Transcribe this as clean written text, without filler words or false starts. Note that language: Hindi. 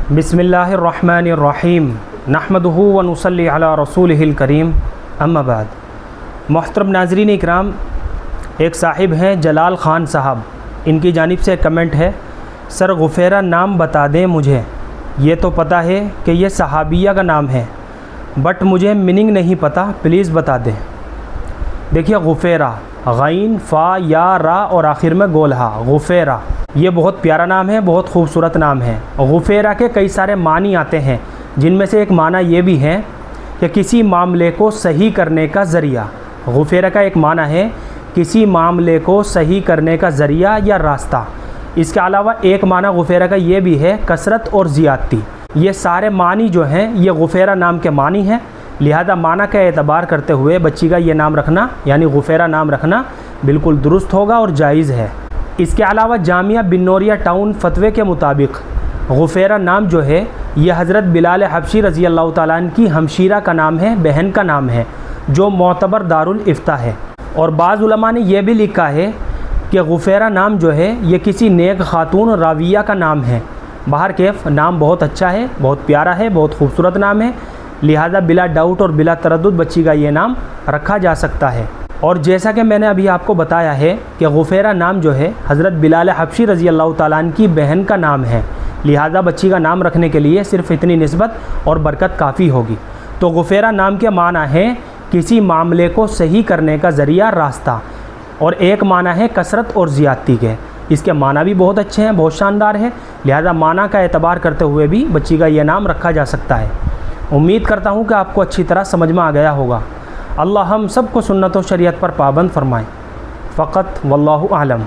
बिस्मिल्लाहिर्रहमानिर्रहीम नहमदुहु व नुसल्ली अला रसूलिहिल करीम अम्मा बाद। मोहतरम नाज़रीन इकराम, एक साहिब हैं जलाल ख़ान साहब, इनकी जानिब से कमेंट है, सर गुफ़ैरा नाम बता दें मुझे। ये तो पता है कि ये सहाबिया का नाम है, बट मुझे मीनिंग नहीं पता, प्लीज़ बता दें। देखिए, गुफ़ैरा गैन फ़ा या रा और आखिर में गोलहा, गुफ़ैरा ये बहुत प्यारा नाम है, बहुत खूबसूरत नाम है। गुफ़ैरा के कई सारे मानी आते हैं, जिनमें से एक माना ये भी है कि किसी मामले को सही करने का ज़रिया। गुफ़ैरा का एक माना है किसी मामले को सही करने का ज़रिया या रास्ता। इसके अलावा एक माना गुफ़ैरा का ये भी है कसरत और ज़ियादती। ये सारे मानी जो हैं ये गुफ़ैरा नाम के मानी हैं, लिहाजा माना का एतबार करते हुए बच्ची का ये नाम रखना यानी गुफ़ैरा नाम रखना बिल्कुल दुरुस्त होगा और जायज़ है। इसके अलावा जामिया बिन्नौरिया टाउन फतवे के मुताबिक गुफ़ैरा नाम जो है ये हज़रत बिलाल हबशी रज़ी अल्लाह ताला अन्हु की हमशीरा का नाम है, बहन का नाम है, जो मोतबर दारुल इफ्ता है। और बाज़ उलमा ने यह भी लिखा है कि गुफ़ैरा नाम जो है ये किसी नेक खातून राविया का नाम है। बाहर कैफ नाम बहुत अच्छा है, बहुत प्यारा है, बहुत खूबसूरत नाम है, लिहाजा बिला डाउट और बिला तरद्दुद बच्ची का ये नाम रखा जा सकता है। और जैसा कि मैंने अभी आपको बताया है कि गुफ़ैरा नाम जो है हज़रत बिलाल हबशी रज़ी अल्लाह ताला अन्हु की बहन का नाम है, लिहाजा बच्ची का नाम रखने के लिए सिर्फ़ इतनी निस्बत और बरकत काफ़ी होगी। तो गुफ़ैरा नाम के माना है किसी मामले को सही करने का ज़रिया, रास्ता, और एक माना है कसरत और ज़ियादती के। इसके माना भी बहुत अच्छे हैं, बहुत शानदार है, लिहाजा माना का एतबार करते हुए भी बच्ची का यह नाम रखा जा सकता है। उम्मीद करता हूँ कि आपको अच्छी तरह समझ में आ गया होगा। अल्लाह हम सबको सुन्नत और शरीयत पर पाबंद फरमाए। फ़क़त वल्लाहु आलम।